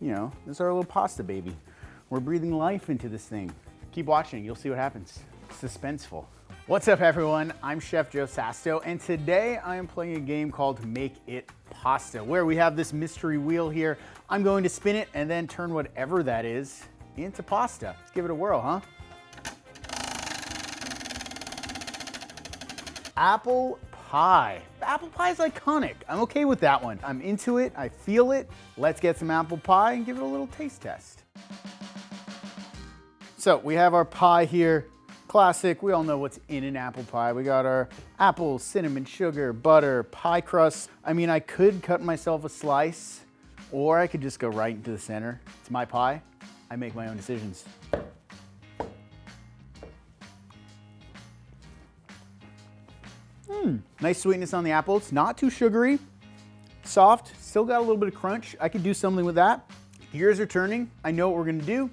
you know, this is our little pasta baby. We're breathing life into this thing. Keep watching, you'll see what happens. Suspenseful. What's up everyone? I'm Chef Joe Sasto, and today I am playing a game called Make It Pasta, where we have this mystery wheel here. I'm going to spin it and then turn whatever that is into pasta. Let's give it a whirl, huh? Apple pie. Apple pie is iconic. I'm okay with that one. I'm into it, I feel it. Let's get some apple pie and give it a little taste test. So we have our pie here. Classic, we all know what's in an apple pie. We got our apples, cinnamon, sugar, butter, pie crust. I mean, I could cut myself a slice, or I could just go right into the center. It's my pie. I make my own decisions. Nice sweetness on the apple. It's not too sugary, soft, still got a little bit of crunch. I could do something with that. Gears are turning. I know what we're gonna do.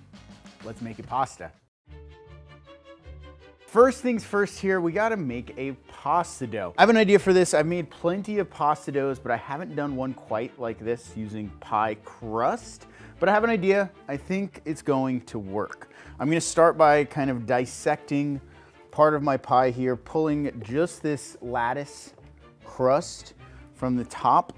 Let's make it pasta. First things first here, we gotta make a pasta dough. I have an idea for this. I've made plenty of pasta doughs, but I haven't done one quite like this using pie crust. But I have an idea. I think it's going to work. I'm gonna start by kind of dissecting part of my pie here, pulling just this lattice crust from the top,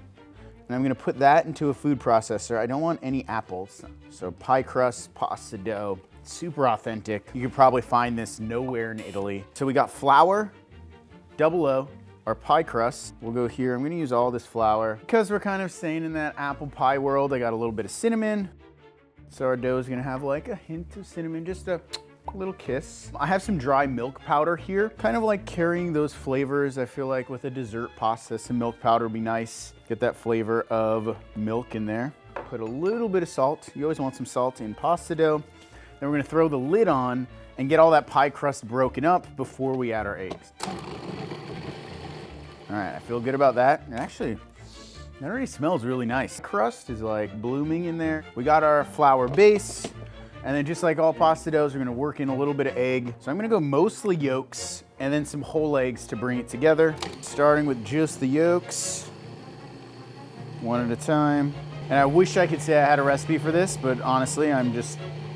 and I'm gonna put that into a food processor. I don't want any apples. So pie crust, pasta dough, super authentic. You could probably find this nowhere in Italy. So we got flour, double O, our pie crust. We'll go here, I'm gonna use all this flour. Because we're kind of staying in that apple pie world, I got a little bit of cinnamon. So our dough is gonna have like a hint of cinnamon, just a little kiss. I have some dry milk powder here, kind of like carrying those flavors. I feel like with a dessert pasta, some milk powder would be nice. Get that flavor of milk in there. Put a little bit of salt. You always want some salt in pasta dough. Then we're gonna throw the lid on and get all that pie crust broken up before we add our eggs. All right, I feel good about that. And actually, that already smells really nice. Crust is like blooming in there. We got our flour base. And then just like all pasta doughs, we're gonna work in a little bit of egg. So I'm gonna go mostly yolks and then some whole eggs to bring it together. Starting with just the yolks, one at a time. And I wish I could say I had a recipe for this, but honestly,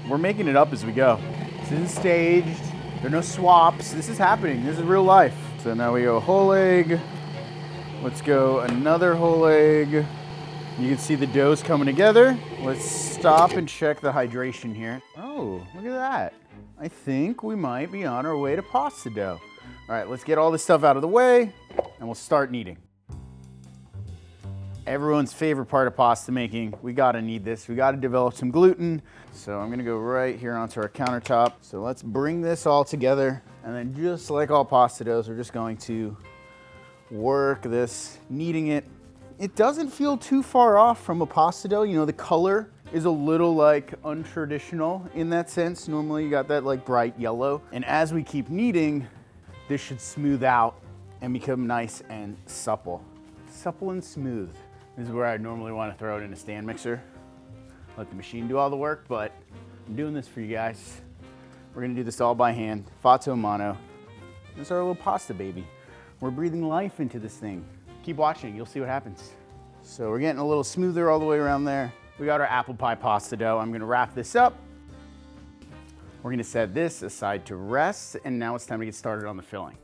we're making it up as we go. This isn't staged, there are no swaps. This is happening, this is real life. So now we go whole egg. Let's go another whole egg. You can see the dough's coming together. Let's stop and check the hydration here. Oh, look at that. I think we might be on our way to pasta dough. All right, let's get all this stuff out of the way and we'll start kneading. Everyone's favorite part of pasta making. We gotta knead this. We gotta develop some gluten. So I'm gonna go right here onto our countertop. So let's bring this all together. And then just like all pasta doughs, we're just going to work this, kneading it. It doesn't feel too far off from a pasta dough. You know, the color is a little like untraditional in that sense. Normally you got that like bright yellow. And as we keep kneading, this should smooth out and become nice and supple. Supple and smooth. This is where I normally want to throw it in a stand mixer. Let the machine do all the work, but I'm doing this for you guys. We're gonna do this all by hand, fatto mano. This is our little pasta baby. We're breathing life into this thing. Keep watching, you'll see what happens. So we're getting a little smoother all the way around there. We got our apple pie pasta dough. I'm gonna wrap this up. We're gonna set this aside to rest, and now it's time to get started on the filling.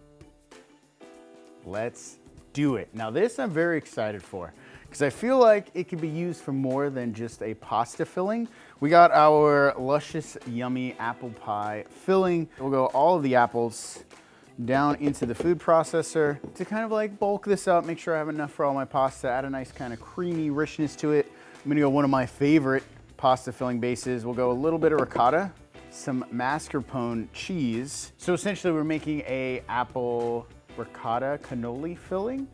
Let's do it. Now this I'm very excited for, because I feel like it could be used for more than just a pasta filling. We got our luscious, yummy apple pie filling. We'll go all of the apples down into the food processor to kind of like bulk this up, make sure I have enough for all my pasta, add a nice kind of creamy richness to it. I'm gonna go one of my favorite pasta filling bases. We'll go a little bit of ricotta, some mascarpone cheese. So essentially we're making a apple ricotta cannoli filling.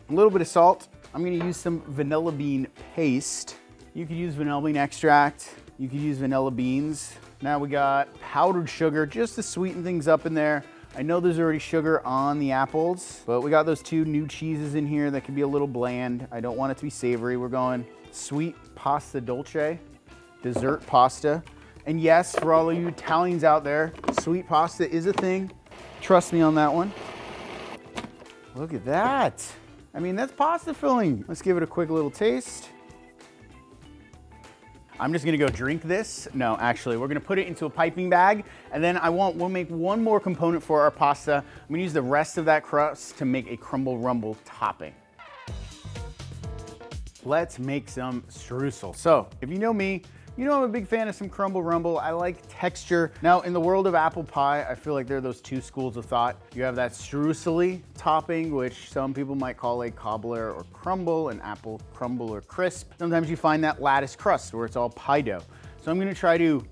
A little bit of salt. I'm gonna use some vanilla bean paste. You could use vanilla bean extract. You could use vanilla beans. Now we got powdered sugar just to sweeten things up in there. I know there's already sugar on the apples, but we got those two new cheeses in here that can be a little bland. I don't want it to be savory. We're going sweet pasta dolce, dessert pasta. And yes, for all of you Italians out there, sweet pasta is a thing. Trust me on that one. Look at that. I mean, that's pasta filling. Let's give it a quick little taste. I'm just gonna go drink this. No, actually, we're gonna put it into a piping bag, and then we'll make one more component for our pasta. I'm gonna use the rest of that crust to make a crumble rumble topping. Let's make some streusel. So, if you know me, you know I'm a big fan of some crumble rumble. I like texture. Now, in the world of apple pie, I feel like there are those two schools of thought. You have that streusel-y topping, which some people might call a cobbler or crumble, an apple crumble or crisp. Sometimes you find that lattice crust where it's all pie dough. So I'm gonna try to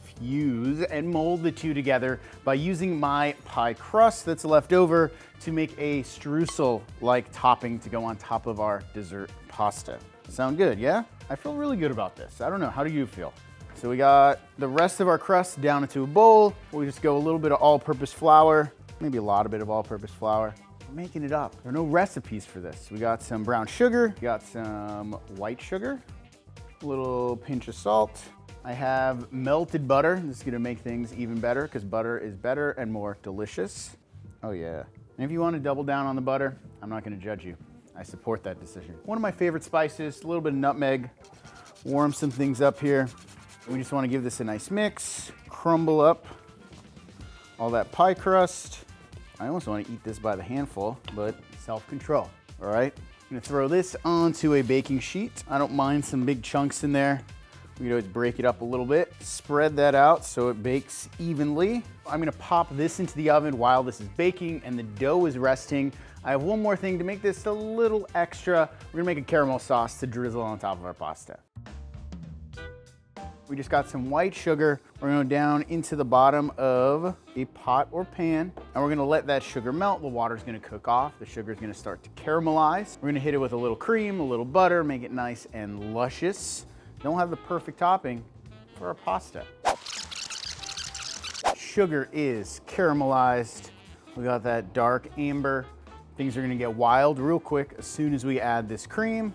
fuse and mold the two together by using my pie crust that's left over to make a streusel-like topping to go on top of our dessert pasta. Sound good, yeah? I feel really good about this. I don't know, how do you feel? So we got the rest of our crust down into a bowl. We'll just go a little bit of all-purpose flour, maybe a lot of bit of all-purpose flour. We're making it up. There are no recipes for this. We got some brown sugar, we got some white sugar, a little pinch of salt. I have melted butter. This is gonna make things even better because butter is better and more delicious. Oh yeah. And if you want to double down on the butter, I'm not gonna judge you. I support that decision. One of my favorite spices, a little bit of nutmeg. Warm some things up here. We just want to give this a nice mix. Crumble up all that pie crust. I almost want to eat this by the handful, but self-control, all right? I'm gonna throw this onto a baking sheet. I don't mind some big chunks in there. We can always break it up a little bit. Spread that out so it bakes evenly. I'm gonna pop this into the oven while this is baking and the dough is resting. I have one more thing to make this a little extra. We're gonna make a caramel sauce to drizzle on top of our pasta. We just got some white sugar. We're gonna go down into the bottom of a pot or pan, and we're gonna let that sugar melt. The water's gonna cook off. The sugar's gonna start to caramelize. We're gonna hit it with a little cream, a little butter, make it nice and luscious. Don't have the perfect topping for our pasta. Sugar is caramelized. We got that dark amber. Things are gonna get wild real quick as soon as we add this cream.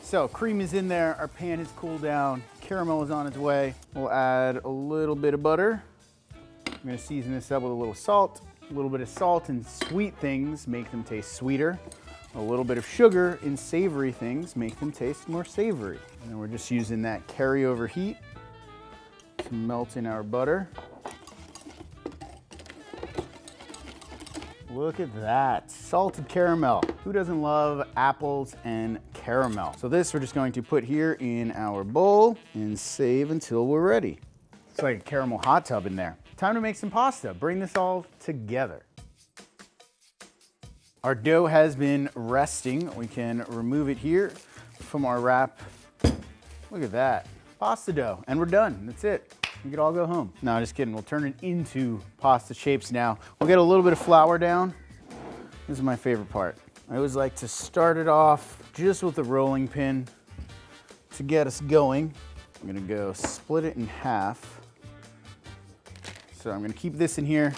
So cream is in there, our pan has cooled down, caramel is on its way. We'll add a little bit of butter. I'm gonna season this up with a little salt. A little bit of salt and sweet things make them taste sweeter. A little bit of sugar in savory things make them taste more savory. And then we're just using that carryover heat to melt in our butter. Look at that, salted caramel. Who doesn't love apples and caramel? So this we're just going to put here in our bowl and save until we're ready. It's like a caramel hot tub in there. Time to make some pasta. Bring this all together. Our dough has been resting. We can remove it here from our wrap. Look at that, pasta dough, and we're done, that's it. We could all go home. No, just kidding, we'll turn it into pasta shapes now. We'll get a little bit of flour down. This is my favorite part. I always like to start it off just with a rolling pin to get us going. I'm gonna go split it in half. So I'm gonna keep this in here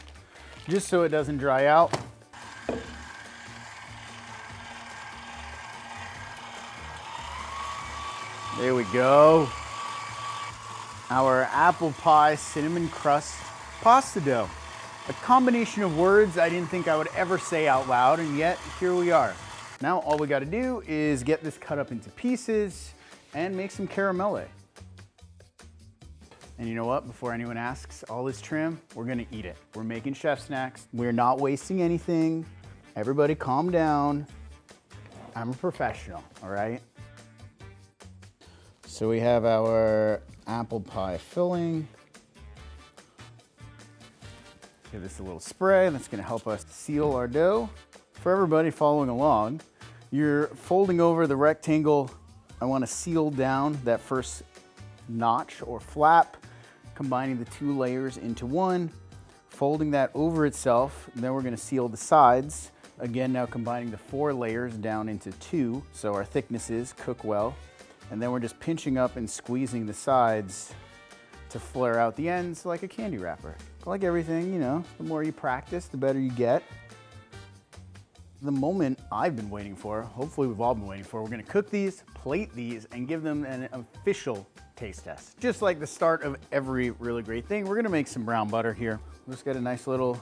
just so it doesn't dry out. There we go. Our apple pie cinnamon crust pasta dough. A combination of words I didn't think I would ever say out loud, and yet here we are. Now all we gotta do is get this cut up into pieces and make some caramelle. And you know what, before anyone asks, all this trim, we're gonna eat it. We're making chef snacks. We're not wasting anything. Everybody calm down. I'm a professional, all right? So we have our apple pie filling. Give this a little spray, that's gonna help us seal our dough. For everybody following along, you're folding over the rectangle. I wanna seal down that first notch or flap, combining the two layers into one, folding that over itself. Then we're gonna seal the sides. Again, now combining the 4 layers down into 2, so our thicknesses cook well. And then we're just pinching up and squeezing the sides to flare out the ends like a candy wrapper. Like everything, you know, the more you practice, the better you get. The moment I've been waiting for, hopefully we've all been waiting for, we're gonna cook these, plate these, and give them an official taste test. Just like the start of every really great thing, we're gonna make some brown butter here. We'll just get a nice little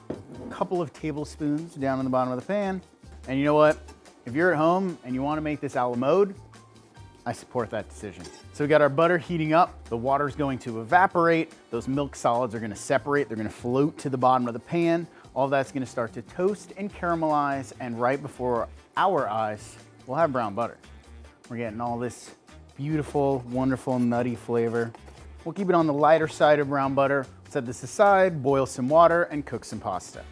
couple of tablespoons down in the bottom of the pan. And you know what? If you're at home and you wanna make this a la mode, I support that decision. So we got our butter heating up. The water's going to evaporate. Those milk solids are gonna separate. They're gonna float to the bottom of the pan. All that's gonna start to toast and caramelize, and right before our eyes, we'll have brown butter. We're getting all this beautiful, wonderful, nutty flavor. We'll keep it on the lighter side of brown butter. Set this aside, boil some water, and cook some pasta.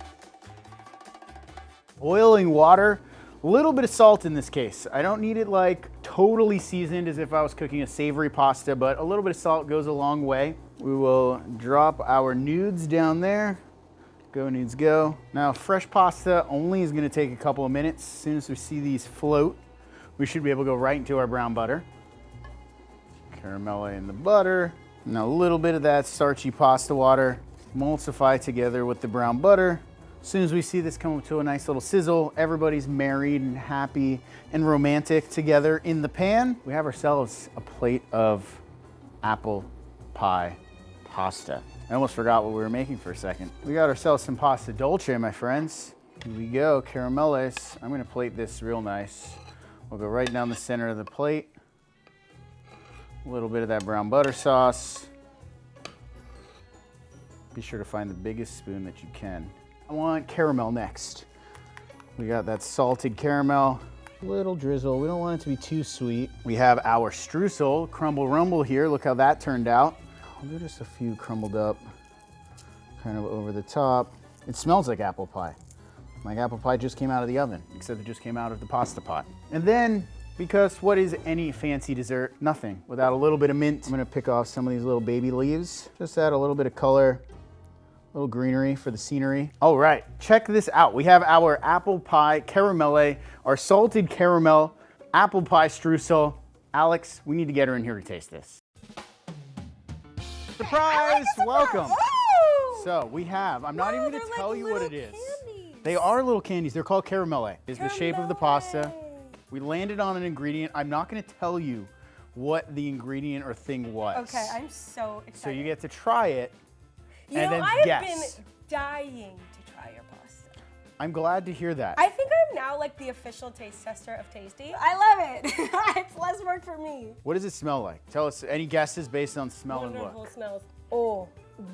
Boiling water, a little bit of salt in this case. I don't need it like totally seasoned as if I was cooking a savory pasta, but a little bit of salt goes a long way. We will drop our nudes down there. Go nudes, go. Now fresh pasta only is gonna take a couple of minutes. As soon as we see these float, we should be able to go right into our brown butter. Caramel in the butter. Now a little bit of that starchy pasta water. Emulsify together with the brown butter. As soon as we see this come up to a nice little sizzle, everybody's married and happy and romantic together in the pan. We have ourselves a plate of apple pie pasta. I almost forgot what we were making for a second. We got ourselves some pasta dolce, my friends. Here we go, carameles. I'm gonna plate this real nice. We'll go right down the center of the plate. A little bit of that brown butter sauce. Be sure to find the biggest spoon that you can. I want caramel next. We got that salted caramel, a little drizzle. We don't want it to be too sweet. We have our streusel, crumble rumble here. Look how that turned out. I'll do just a few crumbled up, kind of over the top. It smells like apple pie. Like apple pie just came out of the oven, except it just came out of the pasta pot. And then, because what is any fancy dessert? Nothing without a little bit of mint. I'm gonna pick off some of these little baby leaves. Just add a little bit of color. A little greenery for the scenery. All right, check this out. We have our apple pie caramele, our salted caramel apple pie streusel. Alex, we need to get her in here to taste this. Surprise! Welcome. Ooh. So we have, I'm not even gonna tell like you what it is. Candies. They are little candies. They're called caramele. It's the shape of the pasta. We landed on an ingredient. I'm not gonna tell you what the ingredient or thing was. Okay, I'm so excited. So you get to try it. You know, I have been dying to try your pasta. I'm glad to hear that. I think I'm now like the official taste tester of Tasty. I love it. It's less work for me. What does it smell like? Tell us any guesses based on smell and Wonderful look. smells. Oh,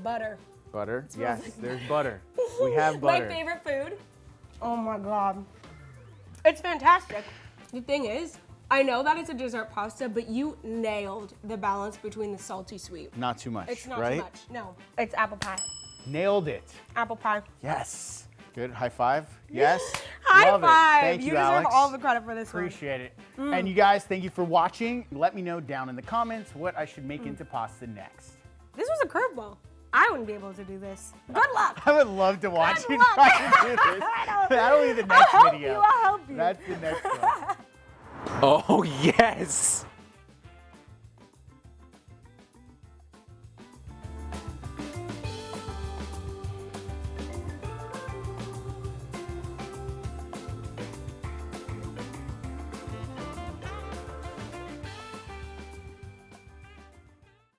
butter. Butter? Yes, there's butter. We have butter. My favorite food. Oh my God. It's fantastic. The thing is, I know that it's a dessert pasta, but you nailed the balance between the salty sweet. Not too much, It's not right? too much, no. It's apple pie. Nailed it. Apple pie. Yes. Good, high five. Yes. High Love five. It. Thank you, deserve Alex. all the credit for this Appreciate it. And you guys, thank you for watching. Let me know down in the comments what I should make into pasta next. This was a curveball. I wouldn't be able to do this. Good luck. I would love to watch Good you luck. try to do this. That'll be the next video. I'll help you. That's the next one. Oh, yes.